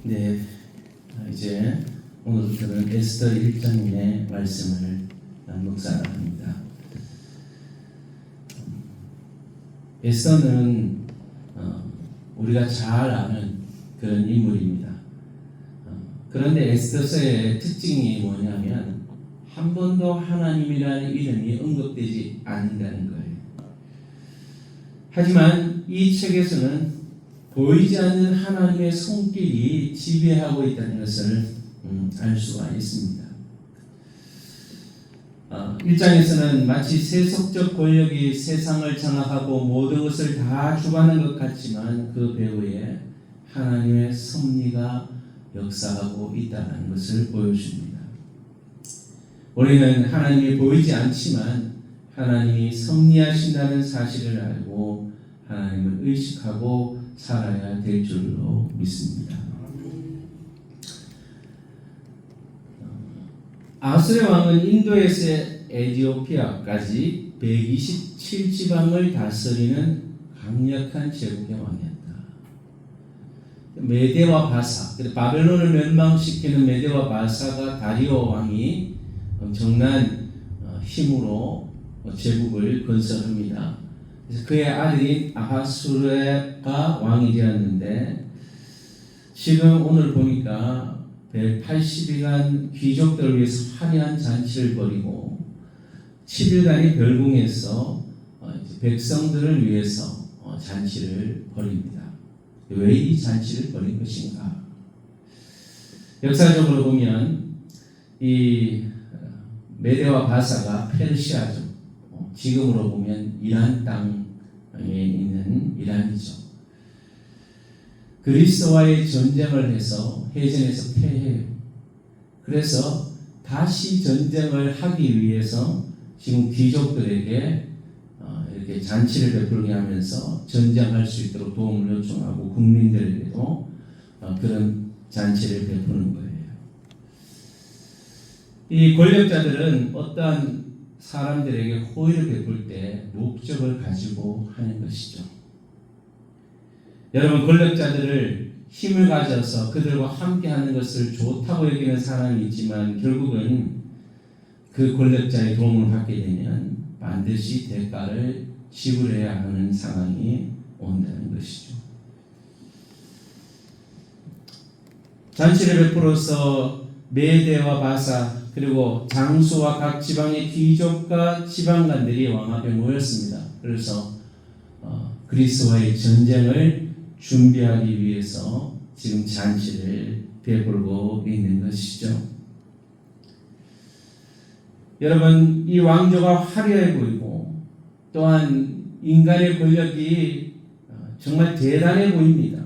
네, 이제 오늘부터는 에스더 1장의 말씀을 묵상합니다. 에스더는 우리가 잘 아는 그런 인물입니다. 그런데 에스더서의 특징이 뭐냐면 한 번도 하나님이라는 이름이 언급되지 않는다는 거예요. 하지만 이 책에서는 보이지 않는 하나님의 손길이 지배하고 있다는 것을 알 수가 있습니다. 1장에서는 마치 세속적 권력이 세상을 장악하고 모든 것을 다 주관하는 것 같지만 그 배후에 하나님의 섭리가 역사하고 있다는 것을 보여줍니다. 우리는 하나님이 보이지 않지만 하나님이 섭리하신다는 사실을 알고 하나님을 의식하고 살아야 될 줄로 믿습니다. 아수르 왕은 인도에서 에티오피아까지 127지방을 다스리는 강력한 제국의 왕이었다. 메데와 바사, 바벨론을 멸망시키는 메데와 바사가 다리오 왕이 엄청난 힘으로 제국을 건설합니다. 그래서 그의 아들인 아하수르가 왕이 되었는데 지금 오늘 보니까 180일간 귀족들을 위해서 화려한 잔치를 벌이고 7일간의 별궁에서 백성들을 위해서 잔치를 벌입니다. 왜 이 잔치를 벌인 것인가? 역사적으로 보면 이 메데와 바사가 페르시아죠. 지금으로 보면 이란 땅에 있는 이란이죠. 그리스도와의 전쟁을 해서 해전에서 패해요. 그래서 다시 전쟁을 하기 위해서 지금 귀족들에게 이렇게 잔치를 베풀게 하면서 전쟁할 수 있도록 도움을 요청하고 국민들에게도 그런 잔치를 베푸는 거예요. 이 권력자들은 어떠한 사람들에게 호의를 베풀 때 목적을 가지고 하는 것이죠. 여러분, 권력자들을 힘을 가져서 그들과 함께하는 것을 좋다고 여기는 사람이 있지만 결국은 그 권력자의 도움을 받게 되면 반드시 대가를 지불해야 하는 상황이 온다는 것이죠. 잔치를 베풀어서 메데와 바사 그리고 장수와 각 지방의 귀족과 지방관들이 왕 앞에 모였습니다. 그래서 그리스도와의 전쟁을 준비하기 위해서 지금 잔치를 베풀고 있는 것이죠. 여러분, 이 왕조가 화려해 보이고 또한 인간의 권력이 정말 대단해 보입니다.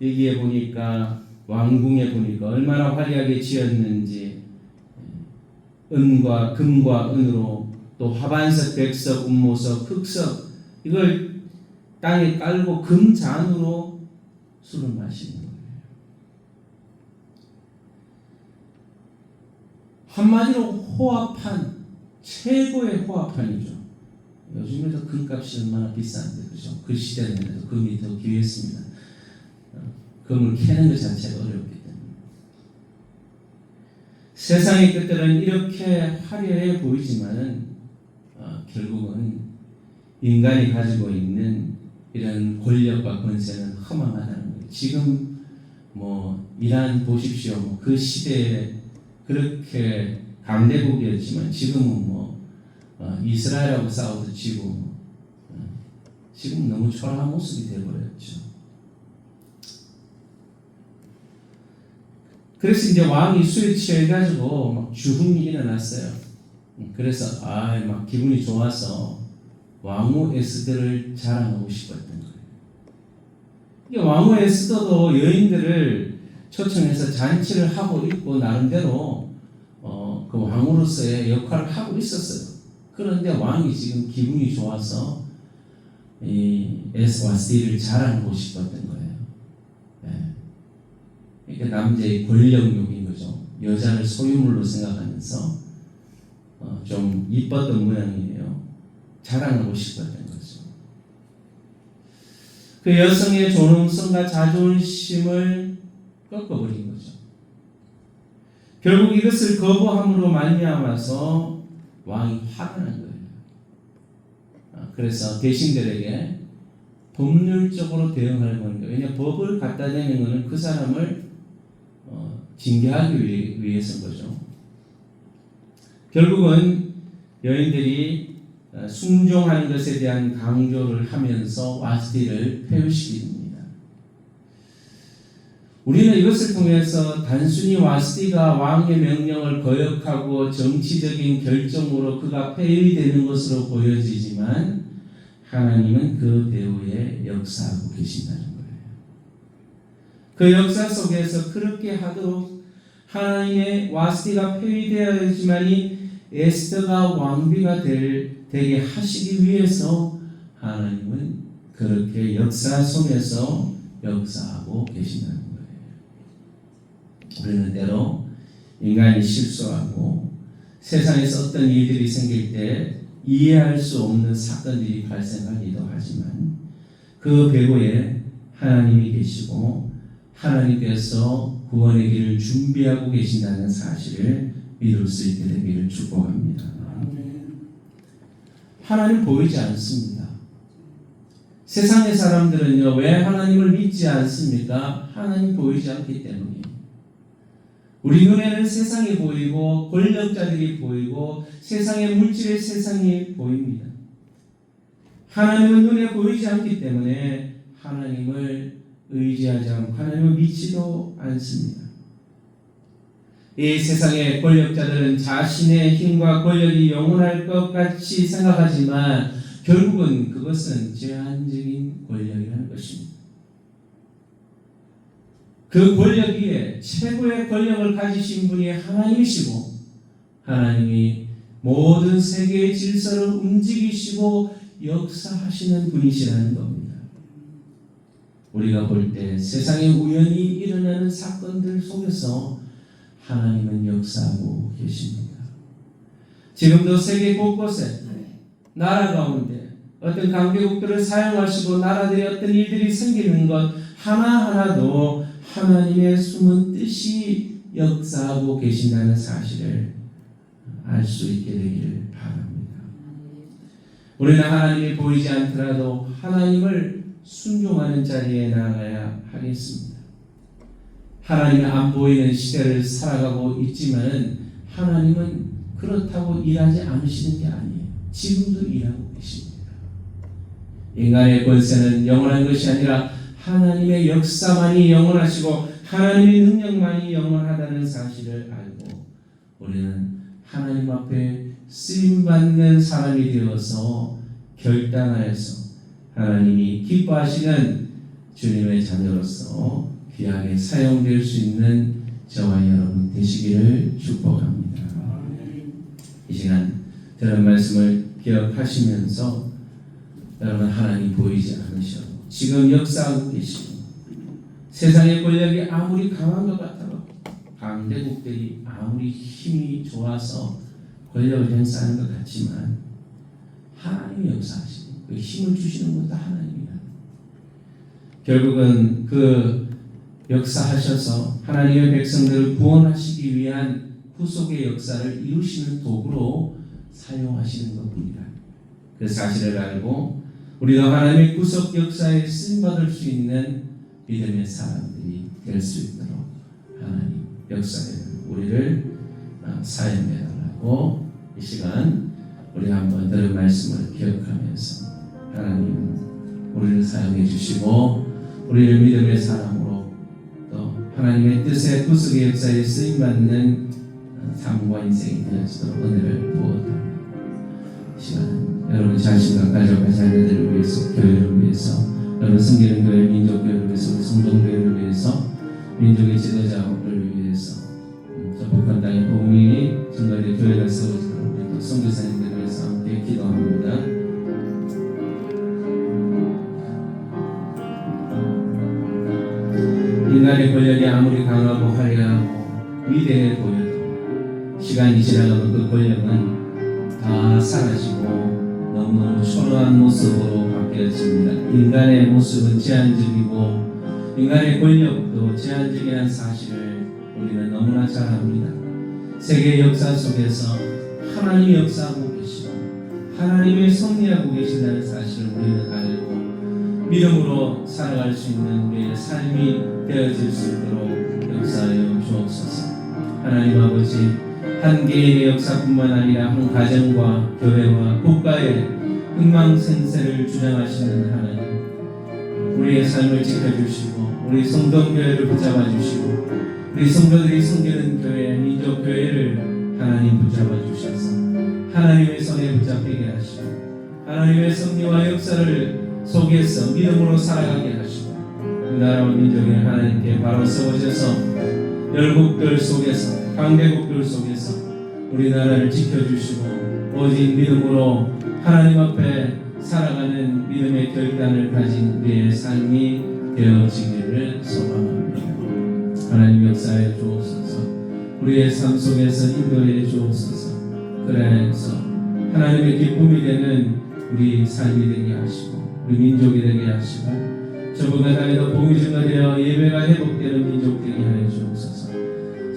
여기에 보니까 왕궁에 보니까 얼마나 화려하게 지었는지 은과 금과 은으로 또 화반석, 백석, 운모석, 흑석 이걸 땅에 깔고 금잔으로 술을 마시는 거예요. 한마디로 호합한 최고의 호합판이죠. 요즘에도 금값이 얼마나 비싼데 그죠? 그 시대에는 금이 더 귀했습니다. 금을 캐는 것 자체가 어렵기 때문에 세상의 끝들은 이렇게 화려해 보이지만 결국은 인간이 가지고 있는 이런 권력과 권세는 허망하다는 거예요. 지금 이란 보십시오. 그 시대에 그렇게 강대국이었지만 지금은 이스라엘하고 싸워도 지고 지금 너무 초라한 모습이 되어버렸죠. 그래서 이제 왕이 술에 취해가지고 막 주흥이 일어났어요. 그래서 막 기분이 좋아서 왕후 에스더를 자랑하고 싶었던 거예요. 왕후 에스더도 여인들을 초청해서 잔치를 하고 있고 나름대로 그 왕으로서의 역할을 하고 있었어요. 그런데 왕이 지금 기분이 좋아서 이 에스와스티를 자랑하고 싶었던 거예요. 그러니까 남자의 권력욕인 거죠. 여자를 소유물로 생각하면서 좀 이뻤던 모양이에요. 자랑하고 싶었던 거죠. 그 여성의 존엄성과 자존심을 꺾어버린 거죠. 결국 이것을 거부함으로 말미암아서 왕이 화가 난 거예요. 그래서 대신들에게 법률적으로 대응하는 거예요. 왜냐하면 법을 갖다 대는 것은 그 사람을 징계하기 위해서인 거죠. 결국은 여인들이 순종하는 것에 대한 강조를 하면서 와스티를 폐위시킵니다. 우리는 이것을 통해서 단순히 와스티가 왕의 명령을 거역하고 정치적인 결정으로 그가 폐위되는 것으로 보여지지만 하나님은 그 배후에 역사하고 계신다는 거예요. 그 역사 속에서 그렇게 하도록 하나님의 와스티가 폐위되어야지만이 에스더가 왕비가 되게 하시기 위해서 하나님은 그렇게 역사 속에서 역사하고 계신다는 거예요. 우리는 때로 인간이 실수하고 세상에서 어떤 일들이 생길 때 이해할 수 없는 사건들이 발생하기도 하지만 그 배후에 하나님이 계시고 하나님께서 구원의 길을 준비하고 계신다는 사실을 믿을 수 있게 되기를 축복합니다. 하나님 보이지 않습니다. 세상의 사람들은요, 왜 하나님을 믿지 않습니까? 하나님 보이지 않기 때문이에요. 우리 눈에는 세상이 보이고 권력자들이 보이고 세상의 물질의 세상이 보입니다. 하나님은 눈에 보이지 않기 때문에 하나님을 의지하지 않고 하나님을 믿지도 않습니다. 이 세상의 권력자들은 자신의 힘과 권력이 영원할 것 같이 생각하지만 결국은 그것은 제한적인 권력이라는 것입니다. 그 권력 위에 최고의 권력을 가지신 분이 하나님이시고 하나님이 모든 세계의 질서를 움직이시고 역사하시는 분이시라는 겁니다. 우리가 볼 때 세상에 우연히 일어나는 사건들 속에서 하나님은 역사하고 계십니다. 지금도 세계 곳곳에 나라 가운데 어떤 강대국들을 사용하시고 나라들의 어떤 일들이 생기는 것 하나하나도 하나님의 숨은 뜻이 역사하고 계신다는 사실을 알 수 있게 되기를 바랍니다. 우리는 하나님이 보이지 않더라도 하나님을 순종하는 자리에 나가야 하겠습니다. 하나님은 안 보이는 시대를 살아가고 있지만 하나님은 그렇다고 일하지 않으시는 게 아니에요. 지금도 일하고 계십니다. 인간의 권세는 영원한 것이 아니라 하나님의 역사만이 영원하시고 하나님의 능력만이 영원하다는 사실을 알고 우리는 하나님 앞에 쓰임받는 사람이 되어서 결단하여서 하나님이 기뻐하시는 주님의 자녀로서 귀하게 사용될 수 있는 저와 여러분 되시기를 축복합니다. 이 시간 들은 말씀을 기억하시면서 여러분 하나님 보이지 않으셔도 지금 역사하고 계시고 세상의 권력이 아무리 강한 것 같아도 강대국들이 아무리 힘이 좋아서 권력을 행사하는 것 같지만 하나님이 역사하시고 그 힘을 주시는 것도 하나님이다. 결국은 그 역사하셔서 하나님의 백성들을 구원하시기 위한 후속의 역사를 이루시는 도구로 사용하시는 것뿐이다. 그 사실을 알고 우리도 하나님의 구속 역사에 쓰임받을 수 있는 믿음의 사람들이 될 수 있도록 하나님 역사에 우리를 사용해달라고 이 시간 우리 한번 들은 말씀을 기억하면서 하나님 우리를 사용해 주시고 우리를 믿음의 사람으로 또 하나님의 뜻의 구속의 역사에 쓰임받는 삶과 인생이 되어지도록 은혜를 부어달라. 시간 여러분 자신과 가족과 자녀들을 위해서 교회를 위해서 여러분 섬기는 교회 민족교회를 위해서 우리 성동교회를 위해서 민족의 지도자를 위해서 저 북한 땅의 복음이 정말의 교회가 세워지도록 우리 또 선교사님들을 위해서 함께 기도합니다. 인간의 권력이 아무리 강하고 화려하고 위대해 보여도 시간이 지나가면 그 권력은 다 사라지고 너무너무 초라한 모습으로 바뀌어집니다. 인간의 모습은 제한적이고 인간의 권력도 제한적이라는 사실을 우리는 너무나 잘 압니다. 세계 역사 속에서 하나님이 역사하고 계시고 하나님이 섭리하고 계신다는 사실을 우리는 알고 믿음으로 살아갈 수 있는 우리의 삶이 되어질 수 있도록 역사하여 주옵소서. 하나님 아버지, 한 개인의 역사뿐만 아니라 한 가정과 교회와 국가의 흥망생세를 주장하시는 하나님, 우리의 삶을 지켜주시고 우리 성동교회를 붙잡아 주시고 우리 성도들이 섬기는 교회, 민족교회를 하나님 붙잡아 주셔서 하나님의 손에 붙잡히게 하시고 하나님의 섭리와 역사를 속에서 믿음으로 살아가게 하시고 그 나라와 민족이 하나님께 바로 세워져서 열국들 속에서 강대국들 속에서 우리나라를 지켜주시고 오직 믿음으로 하나님 앞에 살아가는 믿음의 결단을 가진 우리의 삶이 되어지기를 소망합니다. 하나님 역사에 주옵소서. 우리의 삶 속에서 인도해 주옵소서. 그래서 하나님의 기쁨이 되는 우리 삶이 되게 하시고 우리 민족이 되게 하시고 저보다 나이도 복음이 증가되어 예배가 회복되는 민족 되게 하여 주옵소서.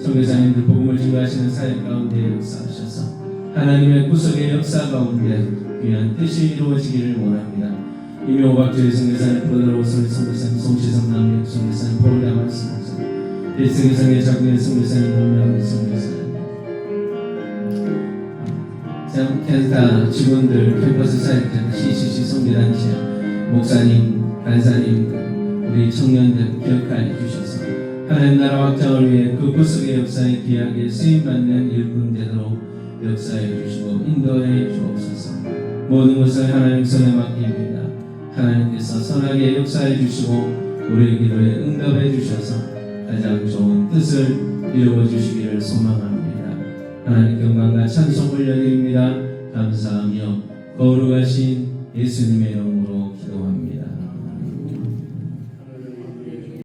선교사님들 복음을 증가하시는 사역 가운데 역사하셔서 하나님의 구속의 역사 가운데 귀한 뜻이 이루어지기를 원합니다. 이미 오박조의 선교사님, 프로드로 오솔 선교사님, 송시성 남역 선교사님, 포울다만 선교사님, 일성의성의 작은 선교사님, 동명 선교사님, 켄타 직원들, 캠퍼스 사역자, CCC 선교단체, 목사님, 간사님, 우리 청년들 기억하여 주셔서 하나님 나라 확장을 위해 그 구속의 역사에 귀하게 쓰임받는 일꾼 되도록 역사해 주시고 인도해 주옵소서. 모든 것을 하나님 손에 맡깁니다. 하나님께서 선하게 역사해 주시고 우리의 기도에 응답해 주셔서 가장 좋은 뜻을 이루어 주시기를 소망합니다. 하나님 영광과 찬송 올려드립니다. 감사하며 거룩하신 예수님의 이름으로